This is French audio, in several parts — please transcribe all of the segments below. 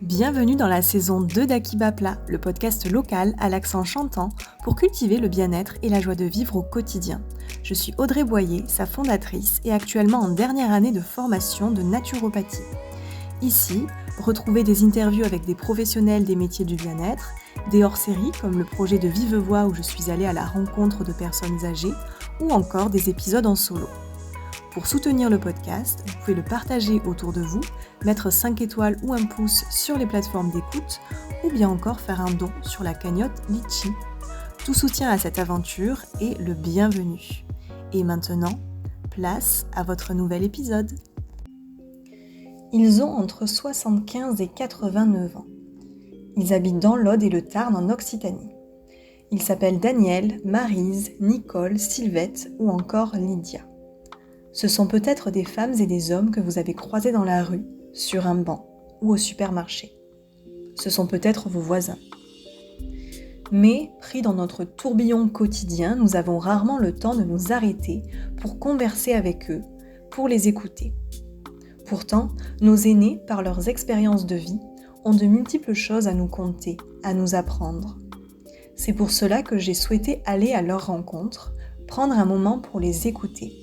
Bienvenue dans la saison 2 d'Akiba Plat, le podcast local à l'accent chantant pour cultiver le bien-être et la joie de vivre au quotidien. Je suis Audrey Boyer, sa fondatrice et actuellement en dernière année de formation de naturopathie. Ici, retrouvez des interviews avec des professionnels des métiers du bien-être, des hors-séries comme le projet de Vive Voix où je suis allée à la rencontre de personnes âgées ou encore des épisodes en solo. Pour soutenir le podcast, vous pouvez le partager autour de vous, mettre 5 étoiles ou un pouce sur les plateformes d'écoute ou bien encore faire un don sur la cagnotte Litchi. Tout soutien à cette aventure est le bienvenu. Et maintenant, place à votre nouvel épisode. Ils ont entre 75 et 89 ans. Ils habitent dans l'Aude et le Tarn en Occitanie. Ils s'appellent Daniel, Maryse, Nicole, Sylvette ou encore Lydia. Ce sont peut-être des femmes et des hommes que vous avez croisés dans la rue, sur un banc ou au supermarché. Ce sont peut-être vos voisins. Mais, pris dans notre tourbillon quotidien, nous avons rarement le temps de nous arrêter pour converser avec eux, pour les écouter. Pourtant, nos aînés, par leurs expériences de vie, ont de multiples choses à nous conter, à nous apprendre. C'est pour cela que j'ai souhaité aller à leur rencontre, prendre un moment pour les écouter.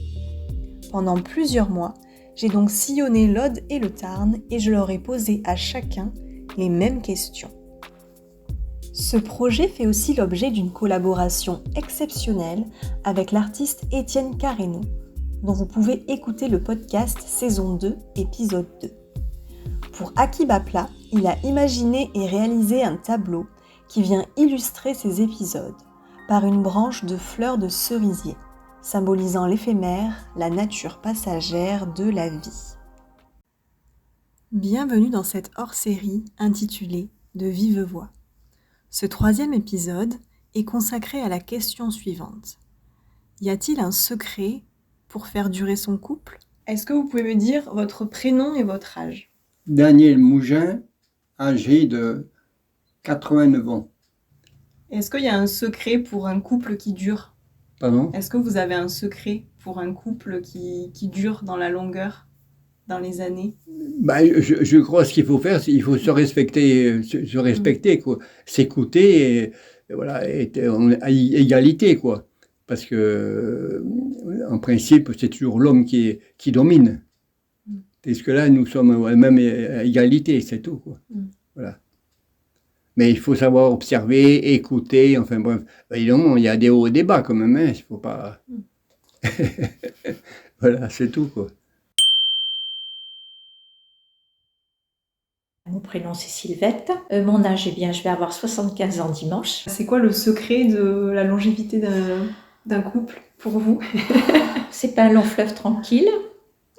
Pendant plusieurs mois, j'ai donc sillonné l'Aude et le Tarn et je leur ai posé à chacun les mêmes questions. Ce projet fait aussi l'objet d'une collaboration exceptionnelle avec l'artiste Étienne Carreno, dont vous pouvez écouter le podcast saison 2, épisode 2. Pour Akiba Plat, il a imaginé et réalisé un tableau qui vient illustrer ces épisodes par une branche de fleurs de cerisier, symbolisant l'éphémère, la nature passagère de la vie. Bienvenue dans cette hors-série intitulée « De vive voix ». Ce 3e épisode est consacré à la question suivante. Y a-t-il un secret pour faire durer son couple ? Est-ce que vous pouvez me dire votre prénom et votre âge ? Daniel Mougin, âgé de 89 ans. Est-ce qu'il y a un secret pour un couple qui dure ? Pardon ? Est-ce que vous avez un secret pour un couple qui dure dans la longueur, dans les années ? Je crois que ce qu'il faut faire, c'est qu'il faut se respecter, quoi. S'écouter, et voilà, être à égalité, quoi. Parce que, en principe, c'est toujours l'homme qui domine. Parce que là, nous sommes même à égalité, c'est tout, quoi. Voilà. Mais il faut savoir observer, écouter, enfin bref. Évidemment, il y a des hauts et des bas quand même, hein, il faut pas... Voilà, c'est tout, quoi. Mon prénom c'est Sylvette, mon âge, je vais avoir 75 ans dimanche. C'est quoi le secret de la longévité d'un couple pour vous ? C'est pas un long fleuve tranquille.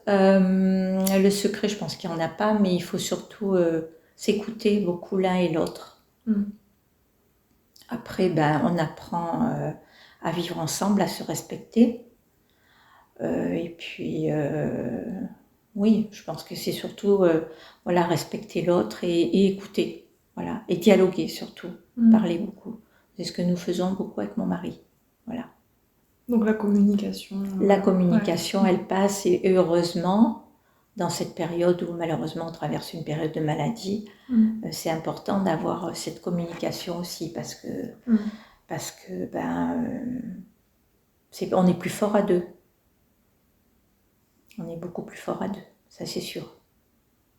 Le secret, je pense qu'il n'y en a pas, mais il faut surtout s'écouter beaucoup l'un et l'autre. Après, on apprend à vivre ensemble, à se respecter. Et puis, oui, je pense que c'est surtout respecter l'autre et écouter. Voilà, et dialoguer surtout, parler beaucoup. C'est ce que nous faisons beaucoup avec mon mari. Voilà. Donc la communication. La communication, elle passe et heureusement, dans cette période où malheureusement on traverse une période de maladie, c'est important d'avoir cette communication aussi parce que on est plus fort à deux. On est beaucoup plus fort à deux, ça c'est sûr.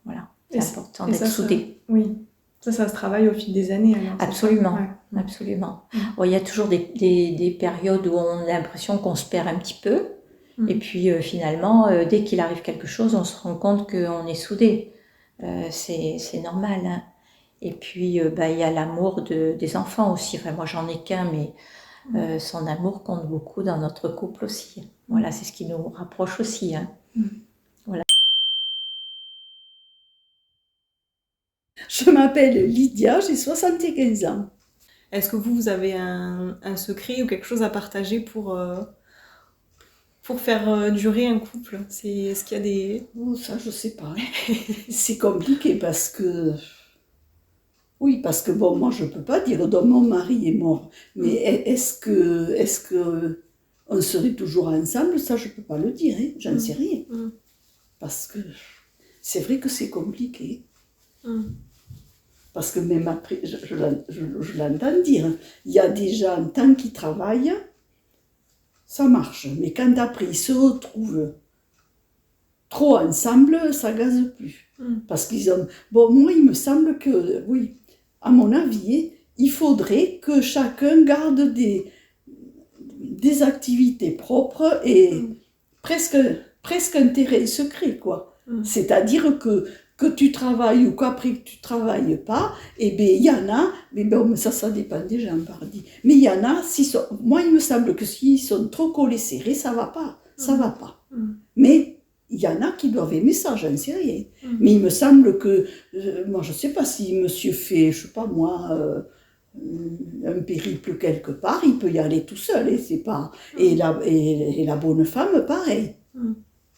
Voilà, c'est important d'être soudés. Oui, ça se travaille au fil des années. Alors, absolument, absolument. Bon, il y a toujours des périodes où on a l'impression qu'on se perd un petit peu. Et puis finalement, dès qu'il arrive quelque chose, on se rend compte qu'on est soudés. C'est normal. Hein. Et puis, il y a l'amour des enfants aussi. Enfin, moi, j'en ai qu'un, mais son amour compte beaucoup dans notre couple aussi. Voilà, c'est ce qui nous rapproche aussi. Hein. Voilà. Je m'appelle Lydia, j'ai 75 ans. Est-ce que vous avez un secret ou quelque chose à partager pour faire durer un couple ? Est-ce qu'il y a des... Oh, ça, je sais pas. C'est compliqué parce que... Oui, parce que bon, moi, je peux pas dire donc mon mari est mort. Mais est-ce que on serait toujours ensemble ? Ça, je peux pas le dire. Hein. J'en sais rien. Parce que c'est vrai que c'est compliqué. Parce que même après, je l'entends dire, il y a des gens, tant qu'ils travaillent, ça marche. Mais quand après ils se retrouvent trop ensemble, ça gaze plus. Parce qu'ils ont... Bon, moi, il me semble que, oui, à mon avis, il faudrait que chacun garde des activités propres et presque un terrain secret, quoi. C'est-à-dire que tu travailles ou qu'après que tu travailles pas, eh bien, il y en a, mais bon, ça dépend des gens, pardon. Mais il y en a, moi, il me semble que s'ils sont trop collés serrés, ça va pas. Ça va pas. Mais il y en a qui doivent aimer ça, j'en sais rien. Mais il me semble que, moi, je sais pas si monsieur fait, je sais pas moi, un périple quelque part, il peut y aller tout seul, et c'est pas... Et la bonne femme, pareil.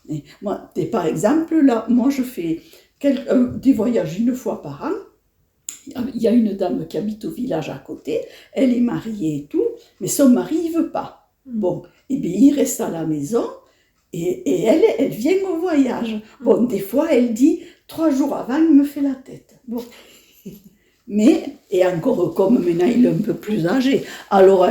Et moi, par exemple, là, moi, je fais des voyages une fois par an. Il y a une dame qui habite au village à côté, elle est mariée et tout, mais son mari, il veut pas. Bon, et bien, il reste à la maison, et elle vient au voyage. Bon, des fois, elle dit, 3 jours avant, il me fait la tête. Bon. Mais, et encore comme maintenant, il est un peu plus âgé, alors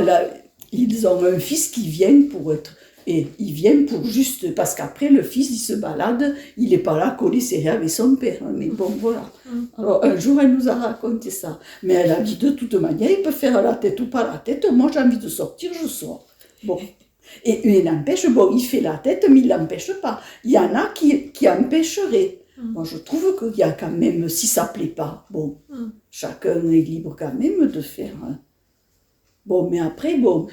ils ont un fils qui vient pour être... Et ils viennent pour juste... Parce qu'après, le fils, il se balade, il n'est pas là collé serré avec son père. Mais bon, voilà. Alors, un jour, elle nous a raconté ça. Mais elle a dit, de toute manière, il peut faire la tête ou pas la tête. Moi, j'ai envie de sortir, je sors. Bon. Et il n'empêche, bon, il fait la tête, mais il ne l'empêche pas. Il y en a qui empêcheraient. Moi, je trouve qu'il y a quand même, si ça ne plaît pas, bon, chacun est libre quand même de faire... Bon, mais après, bon...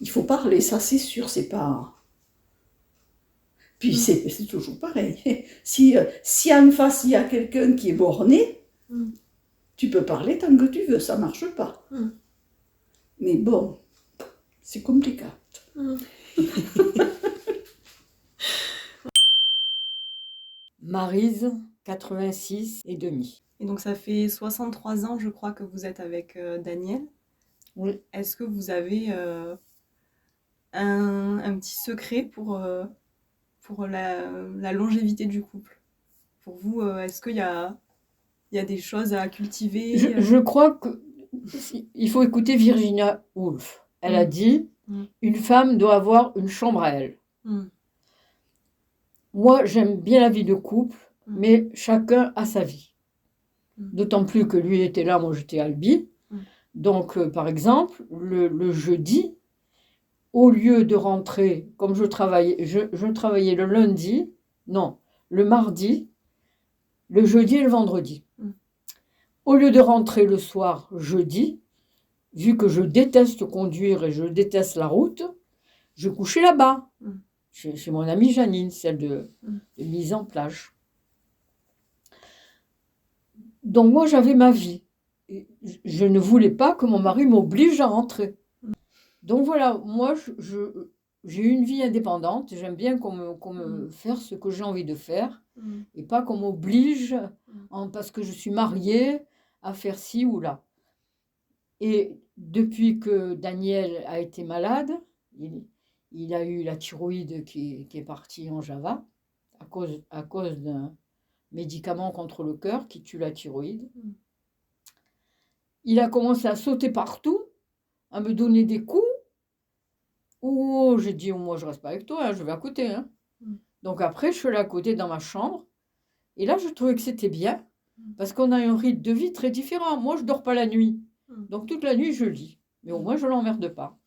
Il faut parler, ça c'est sûr, c'est pas... Puis c'est toujours pareil. Si en face il y a quelqu'un qui est borné, tu peux parler tant que tu veux, ça marche pas. Mais bon, c'est compliqué. Maryse, 86 et demi. Et donc ça fait 63 ans, je crois, que vous êtes avec Daniel. Oui. Est-ce que vous avez un petit secret pour la longévité du couple? Pour vous, est-ce qu'il y a des choses à cultiver? Je crois qu'il faut écouter Virginia Woolf. Elle a dit, une femme doit avoir une chambre à elle. Moi, j'aime bien la vie de couple, mais chacun a sa vie. D'autant plus que lui était là, moi j'étais à Albi. Donc, par exemple, le jeudi, au lieu de rentrer, comme je travaillais le lundi, non, le mardi, le jeudi et le vendredi. Au lieu de rentrer le soir jeudi, vu que je déteste conduire et je déteste la route, je couchais là-bas, chez mon amie Janine, celle de mise en plage. Donc moi, j'avais ma vie. Je ne voulais pas que mon mari m'oblige à rentrer. Donc voilà, moi, j'ai une vie indépendante. J'aime bien qu'on me fasse ce que j'ai envie de faire et pas qu'on m'oblige, parce que je suis mariée, à faire ci ou là. Et depuis que Daniel a été malade, il a eu la thyroïde qui est partie en Java à cause d'un médicament contre le cœur qui tue la thyroïde. Il a commencé à sauter partout, à me donner des coups. Oh, j'ai dit, moi je reste pas avec toi, hein, je vais à côté. Hein. Donc après, je suis allée à côté dans ma chambre. Et là, je trouvais que c'était bien, parce qu'on a un rythme de vie très différent. Moi, je dors pas la nuit. Donc toute la nuit, je lis. Mais au moins, je l'emmerde pas.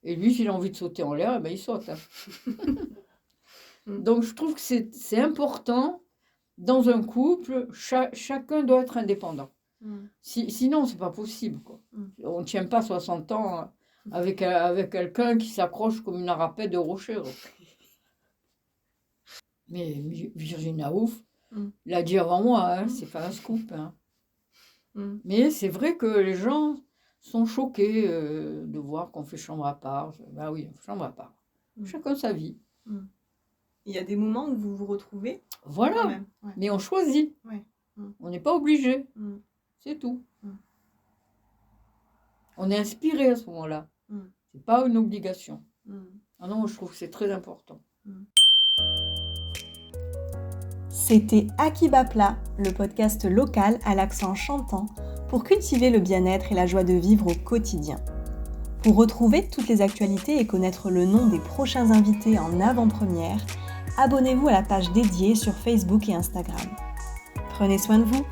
Et lui, s'il a envie de sauter en l'air, eh ben, il saute. Hein. Donc je trouve que c'est important, dans un couple, chacun doit être indépendant. Sinon, c'est pas possible. Quoi. On ne tient pas 60 ans avec quelqu'un qui s'accroche comme une arapette de rocher. Mais Virginia Woolf l'a dit avant moi, hein, c'est pas un scoop. Hein. Mais c'est vrai que les gens sont choqués de voir qu'on fait chambre à part. Ben oui, chambre à part. Chacun sa vie. Il y a des moments où vous vous retrouvez. Voilà, ouais. Mais on choisit. Ouais. On n'est pas obligé. C'est tout. On est inspiré à ce moment-là. C'est pas une obligation. Ah non, je trouve que c'est très important. C'était Akibapla, le podcast local à l'accent chantant pour cultiver le bien-être et la joie de vivre au quotidien. Pour retrouver toutes les actualités et connaître le nom des prochains invités en avant-première, abonnez-vous à la page dédiée sur Facebook et Instagram. Prenez soin de vous.